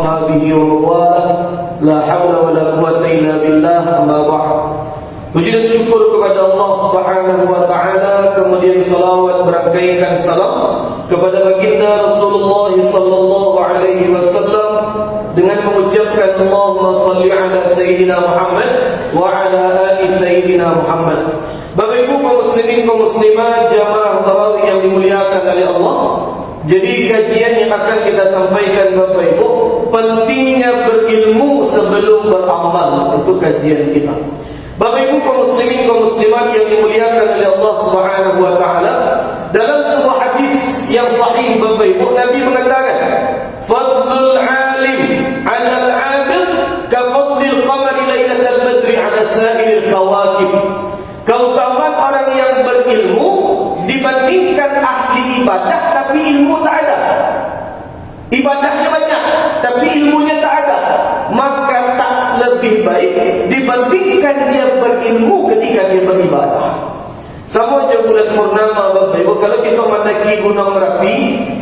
Ashabihi wa mawalah, la hawla wa la quwwata illa billah, amma ba'd. Puji dan syukur kepada Allah Subhanahu wa taala, kemudian salawat berangkaikan salam kepada baginda Rasulullah sallallahu alaihi wasallam dengan mengucapkan Allahumma salli ala sayyidina Muhammad wa ala ali sayyidina Muhammad. Bapak Ibu kaum muslimin kaum muslimat, jamaah tarawih yang dimuliakan oleh Allah. Jadi kajian yang akan kita sampaikan Bapak Ibu, pentingnya berilmu sebelum beramal. Itu kajian kita. Bapak Ibu kaum muslimin kaum muslimat yang dimuliakan oleh Allah Subhanahu wa taala, dalam sebuah hadis yang sahih Bapak Ibu, Nabi mengatakan, "Fadlul 'alim 'ala al-'abid ka fadlil qamari lailatal badri 'ala sa'iril kawakib." Keutamaan orang yang berilmu dibandingkan ahli ibadah tapi ilmu tak ada. Ibadahnya banyak tapi ilmunya tak ada, maka tak lebih baik dibandingkan dia berilmu ketika dia beribadah. Sama je bulan purnama Bapak Ibu, kalau kita mendaki Gunung Merapi,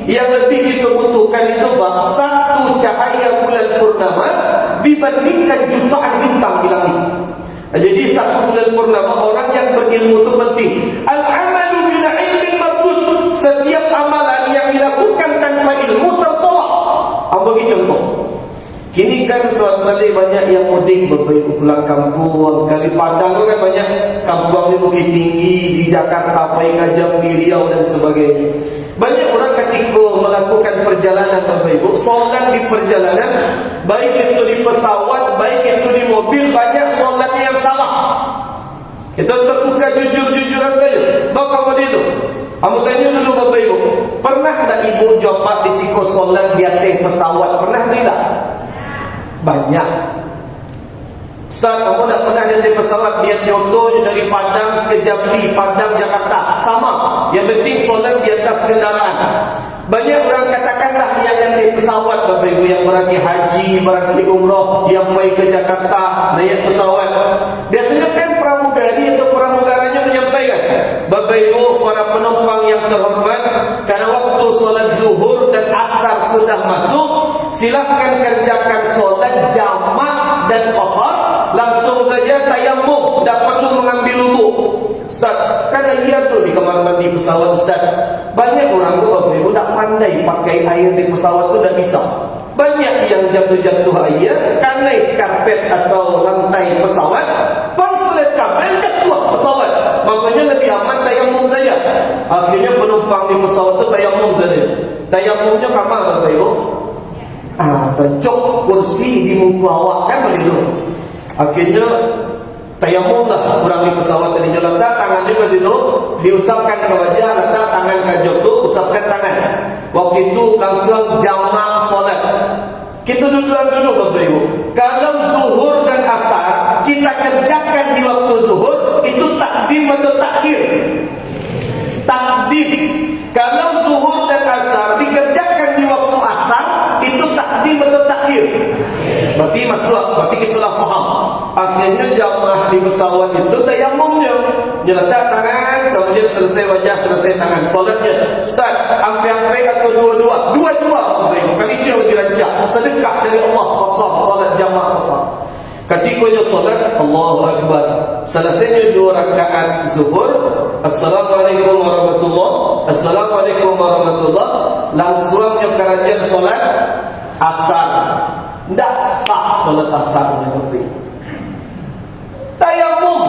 yang lebih kita butuhkan itu satu cahaya bulan purnama dibandingkan jutaan bintang di langit. Jadi satu bulan purnama orang yang berilmu itu penting. Al-amalu bila ilmin mardud. Setiap amalan yang dilakukan tanpa ilmu tertolak. Bagi contoh, kini kan suatu kali banyak yang mudik Bapak Ibu pulang kampung. Kali Padang kan banyak kampung di Bukit Tinggi, di Jakarta, Paikajam, di Riau dan sebagainya. Banyak orang ketika melakukan perjalanan Bapak Ibu, solat di perjalanan, baik itu di pesawat, baik itu di mobil, banyak solat yang salah. Kita terbuka jujur-jujuran saja. Bapak kamu itu, kamu tanya dulu Bapak Ibu, pernah tak ibu jawab di siku solat di atas pesawat? Pernah tidak? Banyak. Ustaz, kamu tak pernah di atas pesawat, dia contohnya dari Padang ke Jambi, Padang Jakarta, sama. Yang penting solat di atas kendaraan. Banyak orang katakanlah yang naik pesawat Bapak Ibu, yang pergi haji, pergi umrah, yang pergi ke Jakarta naik pesawat. Biasanya kan pramugari atau pramugaranya menyampaikan, Bapak Ibu para penumpang yang terhormat, karena waktu solat zuhur dan asar sudah masuk, silahkan kerjakan solat jamak dan qasar, langsung saja tayammum, tak perlu mengambil wudu. Ustaz, kan iya tuh di kamar mandi pesawat Ustaz. Banyak orang tuh Bapak Ibu tak pandai pakai air di pesawat tuh, tak bisa. Banyak yang jatuh-jatuh air karena karpet atau lantai pesawat, konslet kabel jatuh pesawat. Makanya lebih aman tayammum saja. Akhirnya penumpang di pesawat tuh tayammum saja. Tayammumnya kamar Bapak Ibu, cocok kursi di muka awak kan begitu. Akhirnya tayammum lah orang di pesawat tadi, letak tangannya ke situ, diusapkan ke wajah, letak tangan ke jok, usapkan tangan. Waktu itu langsung jamak solat. Kita duduk dulu Bapak Ibu. Kalau zuhur dan asar kita kerjakan di waktu zuhur, itu takdim atau takhir? Takdim. Kalau zuhur dan asar dikerjakan di waktu asar, itu takdim atau takhir? Berarti masuk, berarti kita lah faham. Akhirnya jamaah di pesawat itu tayammumnya, dia letak tangan, kemudian selesai wajah, selesai tangan. Solatnya Ustaz, ampe-ampe atau dua-dua? Dua-dua Bapak Ibu. Kali itu yang lebih lancar, sedekah dari Allah, qasar, solat jamaah qasar. Ketikanya solat, Allahu Akbar, selesainya 2 rakaat zuhur, Assalamualaikum warahmatullahi, Assalamualaikum warahmatullahi, langsungnya kerajaan solat asar. Tak sah solat asarnya Bapak Ibu. Tayammum,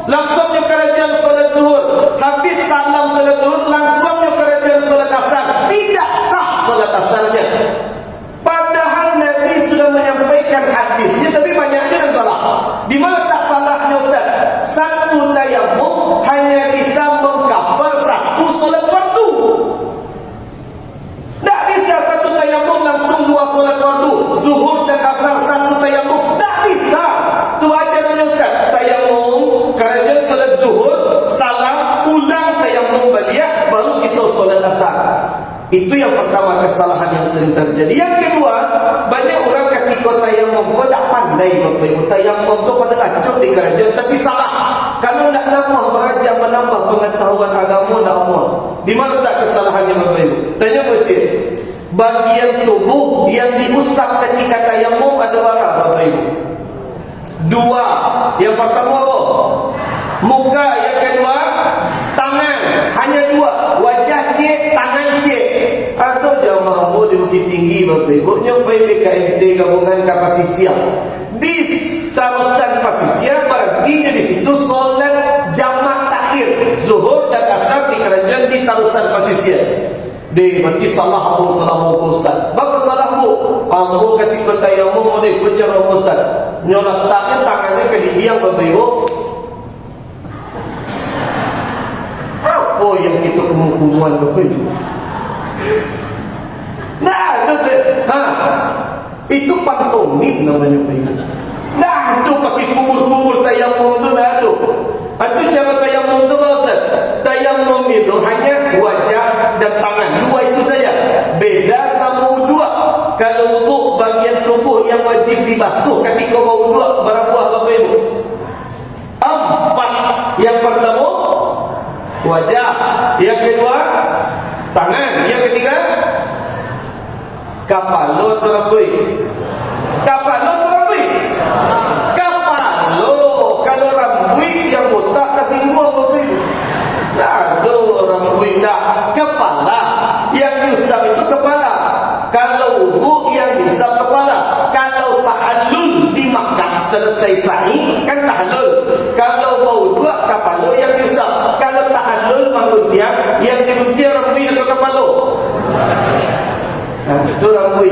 langsungnya kerajaan solat zuhur, habis salam solat zuhur, langsungnya kerajaan solat asar. Tidak sah solat asarnya. Padahal Nabi sudah menyampaikan hadisnya, tapi banyaknya yang salah. Di mana tak salahnya Ustaz? Satu tayammum hanya bisa mengcover satu solat fardu. Tak bisa satu tayammum langsung 2 solat fardu, zuhur dan asar satu tayammum. Tak bisa. Tu ajarannya Ustaz. Tayammum kerana solat zuhur, salam, ulang tayammum balik, baru kita solat asar. Itu yang pertama, kesalahan yang sering terjadi. Yang kedua, banyak orang ketika tayammum, kau tak pandai Bapak Ibu. Tayammum tu pada acuk di kerajaan, tapi salah. Kalau nak nambah beraja, menambah pengetahuan agama, nak amal. Di mana tak kesalahannya Bapak Ibu? Tanya Encik, bagian tubuh yang diusap ketika tayamum ada berapa Bapak Ibu? Dua. Yang pertama apa? Muka. Yang kedua tangan. Hanya dua. Wajah cik, tangan cik. Ada jamaah di Bukit Tinggi Bapak Ibu nyampai BKMT gabungan Kapasisia bis tarusan Pasisia, berarti di situ solat jamak takhir zuhur dan asar di kerajaan di tarusan Pasisia. Dia berarti salah aku salah aku Ustaz. Bapa salah aku. Aku ketika tayamum oleh bicara Ustaz. Nyolataknya tangannya ke dibiang Bapak Ibu. Apa yang kita kemungkinan Bapak Ibu? Nah, itu pantomim namanya Bapak Ibu. Nah, itu pakai kumur-kumur tayamum itu dah tu. Itu cara tayamum tu Ustaz. Tayamum itu hanya wajah dan tangan, dua itu saja. Beda sama wudu. Kalau wudu bagian tubuh yang wajib dibasuh ketika wudu berapa Bapak Ibu? 4. Yang pertama wajah, yang kedua tangan, yang ketiga kepala terapui. Kepala terapui. Kepala kalau rambut yang botak kasih dua Bapak Ibu. Nah, rambut dah kepala yang diusap itu kepala. Kalau wudu yang diusap kepala. Kalau tahallul di Makkah selesai sa'i kan tahallul. Kalau wudu kepala yang diusap. Kalau tahallul mengguntiang yang diguntiang rambut atau kepala. Itu rambut.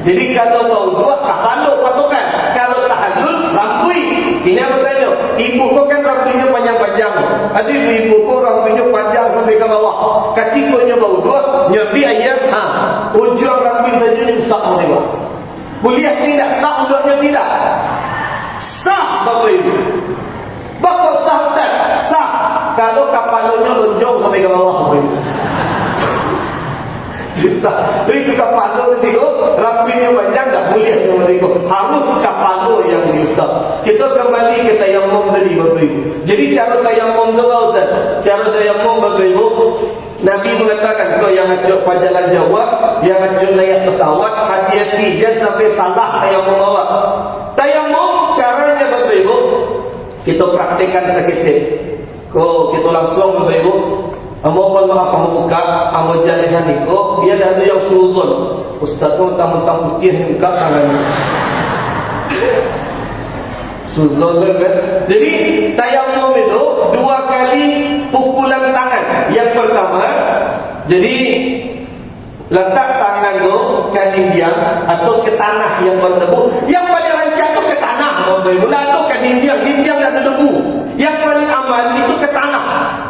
Jadi kalau wudu kepala patokan. Kalau tahallul rambut. Ini apa tanya? Ibu kau kan rambutnya panjang-panjang. Ada ibu kau rambutnya panjang sampai ke bawah. Ketikanya bau dua, nyabi ayat, ujung rambut saja ni sah mereka. Boleh tidak sah udahnya tidak? Sah Bapak Ibu. Bapak sah Ustaz? Sah. Kalau kapalnya lonjong sampai ke bawah Bapak Ibu. Sah. Jadi kepala di situ rambutnya panjang tak boleh semua itu. Harus kepala yang diusap. Kita kembali ke tayamum tadi Bapak Ibu. Jadi cara tayamum tu Ustaz. Cara tayamum Bapak Ibu, Nabi mengatakan kau yang ajak jalan Jawa, yang ajak naik pesawat, hati-hati jangan sampai salah tayamum awak. Tayamum caranya Bapak Ibu kita praktikkan seketik. Kau kita langsung Bapak Ibu. Mohon maaf kamu buka, kamu jalihan itu, dia ada yang suzon. Ustaz pun mentang-mentang putih buka tangannya. Suzon kan? Jadi tayamum itu 2 kali pukulan tangan. Yang pertama, jadi letak tangan tu ke dinding atau ke tanah yang berdebu. Yang paling rancak tu ke tanah, Bapak Ibu. Atau ke dinding tak ada debu. Yang paling aman itu ke tanah.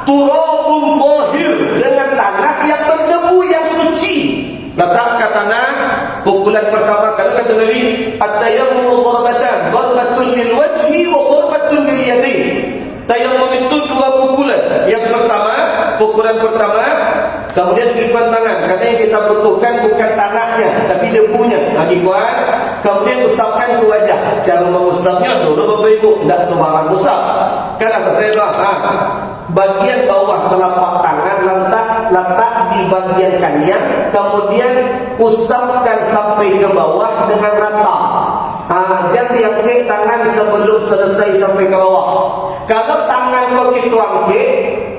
Turabun tahir, dengan tanah yang berdebu yang suci. Letak ke tanah. Pukulan pertama kalau kata Nabi, at-tayammum darbatan, darbatun lil wajhi wa darbatun lil yadayn. Tayammum itu 2 pukulan. Yang pertama, pukulan pertama, kemudian lipat tangan. Karena yang kita butuhkan bukan tanahnya, tapi debunya. Lagi kuat. Kemudian usapkan ke wajah. Cara mengusapnya dulu Bapak Ibu, tidak sembarang usap. Kan asal saya tahu, bagian bawah telapak tangan letak di bagian kanan, kemudian usapkan sampai ke bawah dengan rata. Jangan diangkat tangan sebelum selesai sampai ke bawah. Kalau tangan kau kita angkat,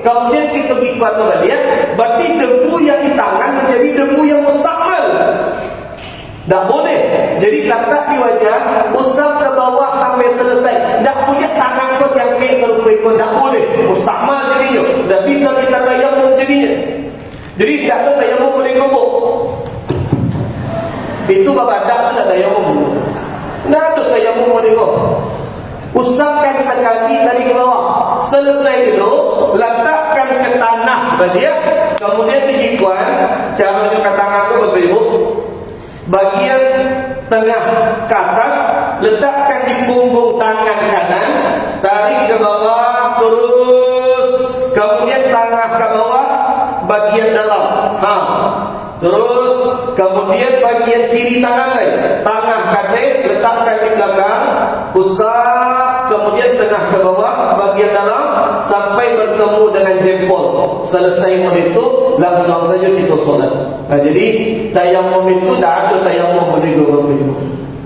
kemudian kita lipat balik, berarti debu yang di tangan menjadi debu yang mustakmal. Tak boleh. Jadi letak di wajah, usap ke bawah sampai selesai. Tak boleh tangan kau yang ke serupai kau, tak boleh. Mustakmal jadinya. Tak bisa kita tayamum jadinya. Jadi tak ada tayamum boleh kobok. Itu babadak tu dah tayamum. Tak ada tayamum boleh kobok. Usapkan sekali dari ke bawah. Selesai itu, letakkan ke tanah balik. Kemudian sejikuan, caranya ke tangan tu Bapak Ibu. Bagian tengah ke atas, letakkan di punggung tangan kanan, tarik ke bawah terus, kemudian tangan ke bawah bagian dalam. Terus kemudian bagian kiri tangan lain, tangan kanan letakkan di belakang, usap, kemudian tengah ke bawah bagian dalam sampai bertemu dengan jempol. Selesai itu langsung saja kita solat. Jadi tayamum itu tak ada tayamum begitu.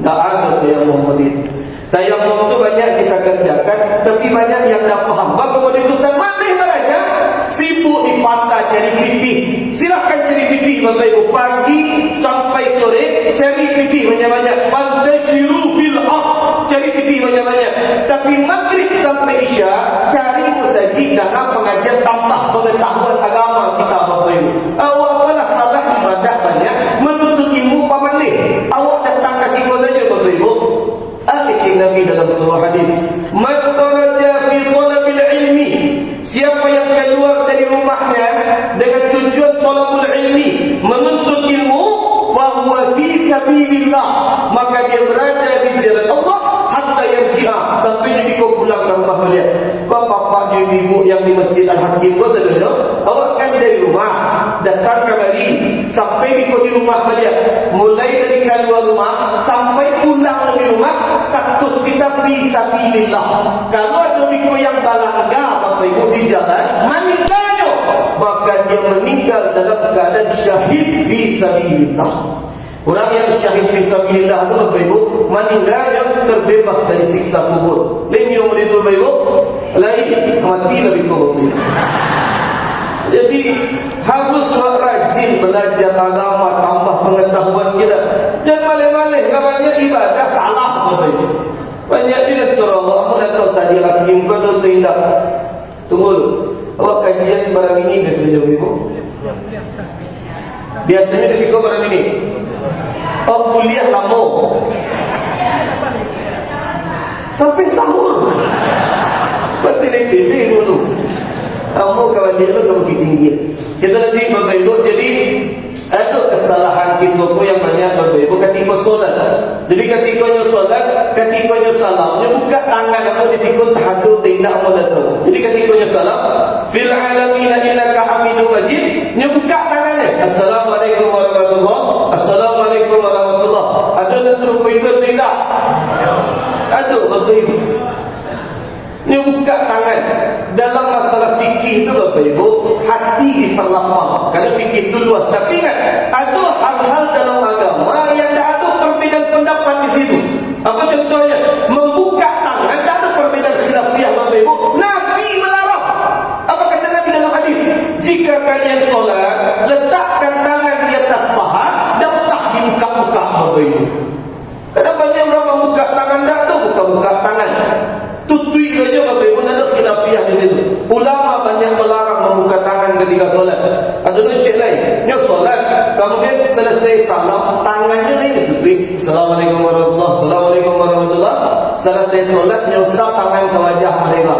Tak ada tayamum begitu. Tayamum itu banyak kita kerjakan, tapi banyak yang tak faham. Bapak boleh Ustaz mana belajar? Sibuk di pasar cari pitih. Silakan cari pitih Bapak Ibu. Pagi sampai sore cari pitih banyak-banyak. Fantashiru fil ardh. Cari pitih banyak-banyak. Tapi maghrib sampai isya cari musajid dalam pengajian tambah pengetahuan agama kita Bapak Ibu. Awak kalau salah ibadah banyak, menuntut ilmu pamalih. Awak datang kasih kau saja Bapak Ibu. Kecil Nabi dalam sebuah hadis, man kharaja fi talabil ilmi, siapa yang keluar dari rumahnya dengan tujuan talabul ilmi, menuntut ilmu, fa huwa fi sabilillah, maka dia berada di jalan Allah hatta yarji'a, sampai dia pulang ke rumah beliau. Bapak ibu yang di Masjid Al-Hakim kau sedang, awak kan dari rumah datang kemari sampai di rumah beliau, mulai dari keluar rumah sampai pulang dari rumah, status kita fi sabilillah. Kalau ada biko yang balangga Bapak Ibu di jalan meninggalnya, bahkan dia meninggal dalam keadaan syahid fi sabilillah. Orang yang syahid fi sabilillah itu Bapak Ibu meninggalnya terbebas dari siksa kubur. Lain yang itu Bapak Ibu, lain mati lebih kubur. Jadi harus rajin belajar agama, tambah pengetahuan kita. Jangan malih-malih namanya ibadah salah Bapak Ibu. Banyak direktur Allah, aku dah tahu tadi lagi muka tu tindak. Tunggu dulu. Awak kajian barang ini biasanya Ibu? Biasanya di situ barang ini. Oh, kuliah lama. Sampai sahur. Bertele-tele dulu. Kamu kawan dia tu kamu tinggi. Kita nanti Bapak Ibu, jadi ada kesalahan kita tu yang banyak Bapak Ibu ketika solat. Jadi ketikanya solat, ketikanya salam, dia buka tangan apa di situ tahadud tidak molek tu. Jadi ketikanya salam, fil alamin innaka hamidum majid, dia buka tangannya. Assalamualaikum warahmatullahi. Assalamualaikum warahmatullahi. Ada yang suruh itu tidak? Ada Bapak Ibu. Dia buka tangan. Dalam masalah fikih itu Bapak Ibu, hati diperlapang. Karena fikih itu luas. Tapi ingat, ada hal-hal dalam agama yang tak ada perbedaan pendapat di situ. Apa contohnya? Membuka tangan, tak ada perbedaan khilafiyah Bapak Ibu. Nabi melarang. Apa kata Nabi dalam hadis? Jika kalian solat, letakkan tangan di atas paha, tak usah dibuka-buka Bapak Ibu. Kadang banyak orang membuka tangan, tak tahu buka-buka tangan. Tutui saja Bapak Ibu, ada khilafiyah di situ. Ulama banyak melarang membuka tangan ketika solat. Ada tu cek lain, dia solat, kemudian selesai salam, tangannya lain tutui. Assalamualaikum warahmatullahi. Assalamualaikum warahmatullahi. Selesai solat, dia usap tangan ke wajah mereka.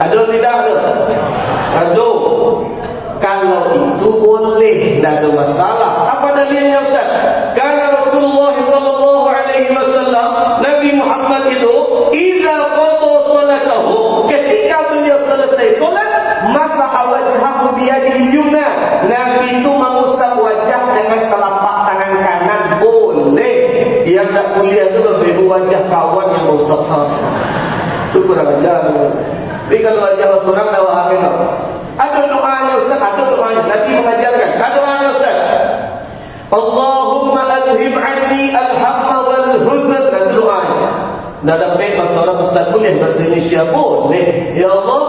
Ada tidak ada? Ada. Kalau itu boleh, tidak ada masalah. Apa dalilnya Ustaz? Karena Rasulullah sallallahu alaihi wasallam, Nabi Muhammad itu, idza qada salatahu, ketika beliau selesai solat, masaha wajhahu bi yadihi yumna. Nabi itu mengusap wajah dengan telapak tangan kanan. Boleh. Yang tak boleh itu Ibu wajah kawan yang mengusap. Itu kurang ajar. Tapi kalau wajah seorang dah amin. Ada doanya Ustaz, ada doanya. Nabi mengajarkan. Ada doanya Ustaz. Allahumma adhib anni al-hamma wal huzn. Ada doanya. Dalam baik masalah Ustaz boleh bahasa Indonesia boleh. Ya Allah,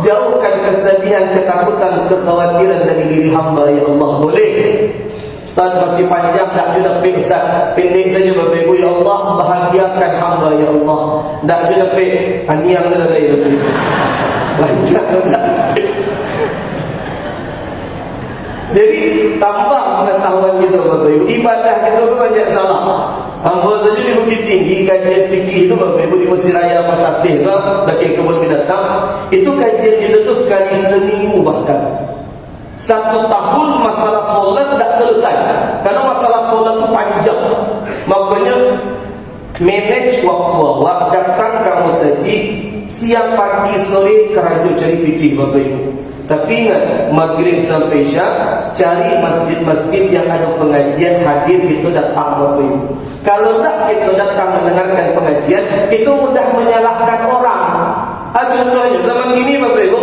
jauhkan kesedihan, ketakutan, kekhawatiran dari diri hamba ya Allah. Boleh. Ustaz masih panjang tak ada baik Ustaz. Pendek saja Bapak Ibu, ya Allah bahagiakan hamba ya Allah. Tak ada baik. Ani yang ada dari itu. Panjang tak. Jadi tambah pengetahuan kita Bapak Ibu. Ibadah kita tu banyak salah. Hamba saja di Bukit Tinggi kajian fikih itu Bapak Ibu di Masjid Raya Pasatih tu, dekat kebun binatang. Itu kajian kita tu sekali seminggu bahkan. 1 tahun masalah solat tak selesai. Karena masalah solat tu panjang. Makanya manage waktu awak, datang ke masjid siang, pagi, sore, keraja cari fikih Bapak Ibu. Tapi ingat, maghrib sampai isya, cari masjid-masjid yang ada pengajian, hadir kita datang Bapak Ibu. Kalau tak kita datang mendengarkan pengajian, kita mudah menyalahkan orang. Contohnya, zaman ini Bapak Ibu,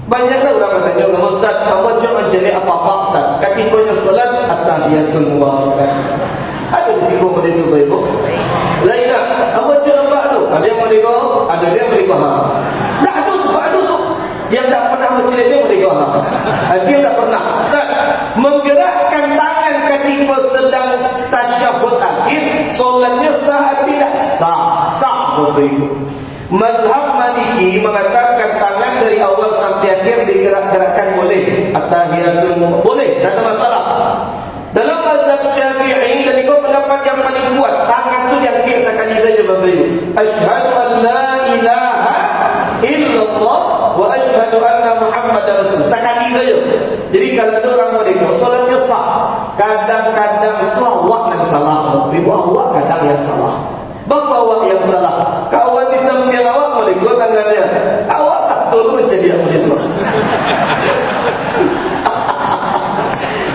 Banyaklah orang bertanya dengan Ustaz, apa cuma mencari apa-apa Ustaz? Ketika solat at-tahiyatul mubarakah. Ada di situ pada itu Ibu. Lainnya, apa cuma nampak tu? Ada yang mereka, ada yang mereka tak ada tu. Yang tak pernah mencari dia mereka dia tak pernah. Ustaz, menggerakkan tangan ketika sedang tasyahud akhir, solatnya sah tidak? Sah Ibu. Mazhab Maliki mengatakan tangan dari awal sampai akhir digerak-gerakkan boleh. At-tahiyatul boleh, tak ada masalah. Dalam mazhab Syafi'i dan itu pendapat yang paling kuat, tangan tu diangkat sekali saja Bapak Ibu. Asyhadu an la ilaha illallah wa asyhadu anna Muhammadar Rasul. Sekali saja. Jadi kalau ada orang mereka solatnya sah. Kadang-kadang tu awak yang salah Bapak Ibu, awak kadang yang salah. Bapa awak yang salah. Kawan di samping awak boleh gua tangannya. Awak satu tu mencari aku itu.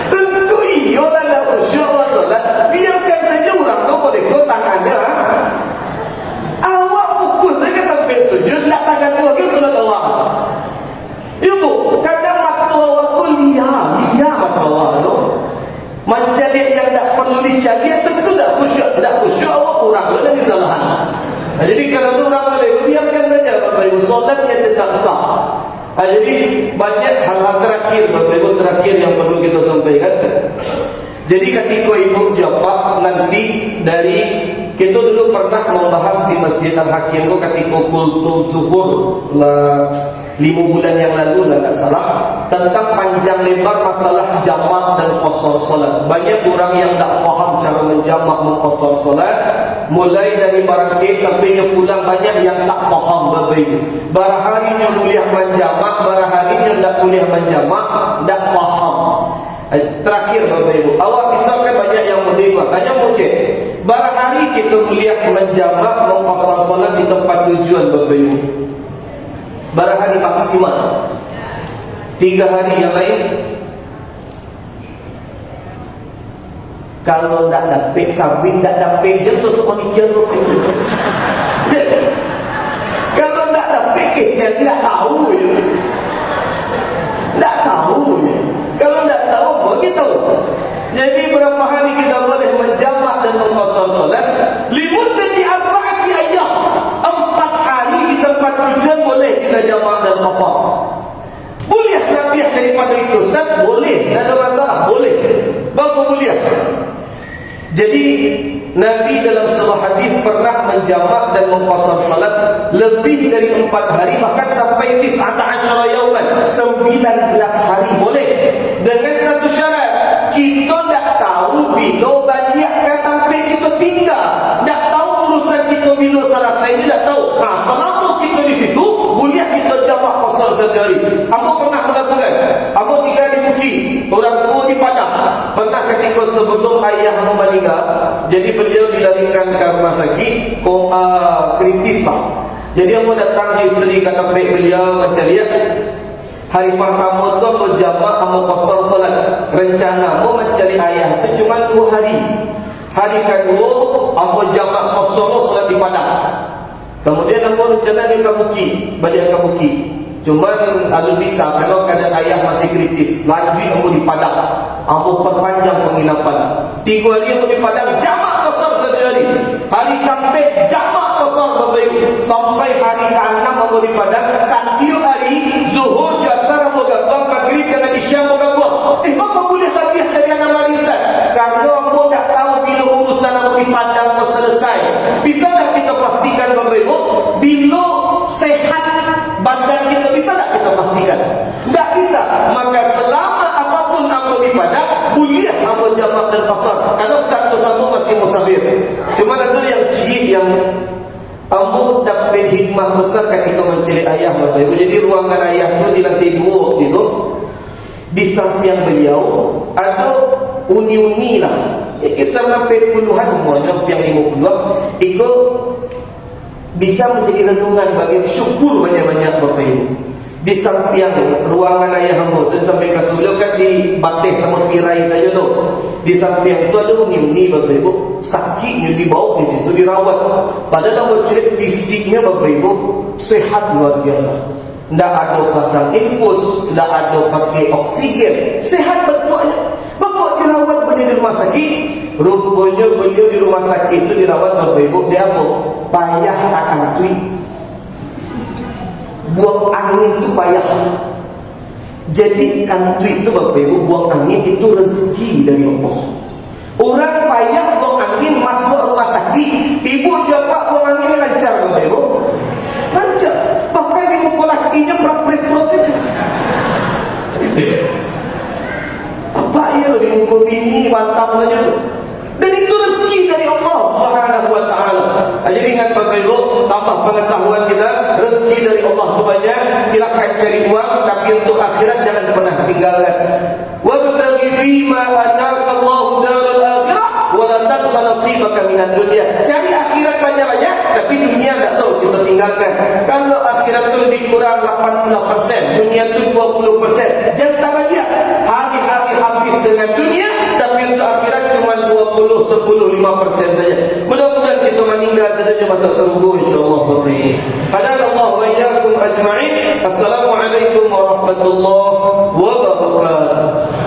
Tentu iyalah dah usyuk solat. Biarkan saja orang tu boleh gua tangannya. Awak fokus saja sampai sujud, nak tangan gua ke solat awak. Ibu, kadang mata awak tu liar mata awak tu. Mencari yang tak perlu dicari, tentu tak khusyuk awak kurang dan disalahan. Jadi kalau orang boleh, biarkan saja Bapak Ibu, solatnya tetap sah. Jadi banyak hal-hal terakhir Bapak Ibu, terakhir yang perlu kita sampaikan. Jadi ketika Ibu jawab nanti dari kita dulu pernah membahas di Masjid Al-Hakim ketika kultum zuhur 5 bulan yang lalu lah tak salah, tentang panjang lebar masalah jamak dan qasar solat. Banyak orang yang tak faham cara menjamak mengqasar solat. Mulai dari barangkali sampai pulang banyak yang tak faham Bapak Ibu. Baraharinya boleh menjamak, baraharinya tak boleh menjamak, tak faham. Terakhir Bapak Ibu, awak misalkan banyak yang menerima, hanya muncul barahari kita boleh menjamak mengqasar solat di tempat tujuan Bapak Ibu. Barahari maksimal 3 hari yang lain. Kalau tak dapat sabit, tak dapat je sosok manusia tu. Kalau tak dapat kecil, tak tahu je. Tak tahu je. Kalau tak tahu, bagi tahu. Jadi berapa hari kita boleh menjamak dan mengqasar solat? Limuddati arba'ati ayyam. 4 hari di tempat tujuan boleh kita jamak dan qasar. Boleh lebih daripada itu Ustaz? Boleh, tak ada masalah, boleh. Bagus boleh. Jadi Nabi dalam sebuah hadis pernah menjamak dan mengqasar salat lebih dari 4 hari, bahkan sampai 19 yauman, 19 hari boleh. Dengan satu syarat, kita tak tahu bila balik ke tempat kita tinggal, tak tahu urusan kita bila selesai, dia tak tahu. Selama kita di situ boleh kita jamak qasar sehari. Aku pernah melakukan. Aku tinggal di Bukit, orang tua di Padang. Pernah ketika sebelum ayah meninggal, jadi beliau dilarikan ke rumah sakit kritis lah. Jadi aku datang di isteri ke tempat beliau macam lihat. Hari pertama tu aku jamak, aku qasar solat. Rencana aku mencari ayah itu cuma 2 hari. Hari kedua aku jamak qasar solat di Padang. Kemudian aku rencana dia ke Bukit, balik ke Bukit. Cuma kalau bisa, kalau keadaan ayah masih kritis, lanjut aku di Padang. Aku perpanjang penginapan 3 hari aku di Padang, jamak qasar 1 hari. Hari keempat jamak qasar Bapak Ibu. Sampai hari ke-6 aku di Padang, 1 hari zuhur, asar aku gabung, maghrib dengan isya aku gabung. Apa boleh lebih dari 6 hari Ustaz? Karena aku tak tahu bila urusan aku di Padang mau selesai. Bisa tak kita pastikan Bapak Ibu, bila sehat badan kita, bisa tak kita pastikan? Tak bisa. Maka selama apapun aku di Padang, boleh aku jamak dan qasar. Kalau status aku masih musafir. Cuma ada yang ciri yang kamu dapat hikmah besar ketika mencari ayah Bapak Ibu. Jadi ruangan ayah itu di lantai 2 waktu itu, di samping beliau ada uni-uni lah. Kisah sampai puluhan umurnya, yang 50 itu bisa menjadi renungan bagi syukur banyak-banyak Bapak Ibu. Di samping ruangan ayah hamba tu sampai ke suluk kan di batis sama tirai saja tu. Di samping tu ada uni-uni Bapak Ibu, sakitnya dibawa di situ dirawat. Padahal nama cerita fisiknya Bapak Ibu sehat luar biasa. Tidak ada pasang infus, tidak ada pakai oksigen, sehat betul. Bapak dirawat benda di rumah sakit. Rupanya benda di rumah sakit itu dirawat Bapak Ibu, dia apa? Payah tak kantui. Buang angin itu payah. Jadi kantui itu Bapak Ibu, buang angin itu rezeki dari Allah. Orang payah buang angin masuk rumah sakit, ibu dapat buang angin lancar Bapak Ibu. Lancar. Bahkan di muka lakinya berat-berat saja. Apa ya di muka bini mantap saja tu. Dan itu rezeki dari Allah Subhanahu wa taala. Jadi ingat Bapak Ibu, tambah pengetahuan kita, rezeki dari Allah itu banyak. Silakan cari uang, tapi untuk akhirat jangan pernah tinggalkan. Wa tabtaghi fima ataka Allahu daral akhirah wa la tansa nasibaka minad dunya. Cari akhirat banyak-banyak, tapi dunia tak tahu kita tinggalkan. Kalau akhirat itu lebih kurang 80%, dunia itu 20%. Jangan bahagia. Hari-hari habis dengan dunia, tapi untuk akhirat cuma 20, 10, 5% saja. Mudah-mudahan kita meninggal saja masa sungguh insya-Allah. Hadallahu wa iyyakum ajma'in. Assalamualaikum warahmatullahi wabarakatuh.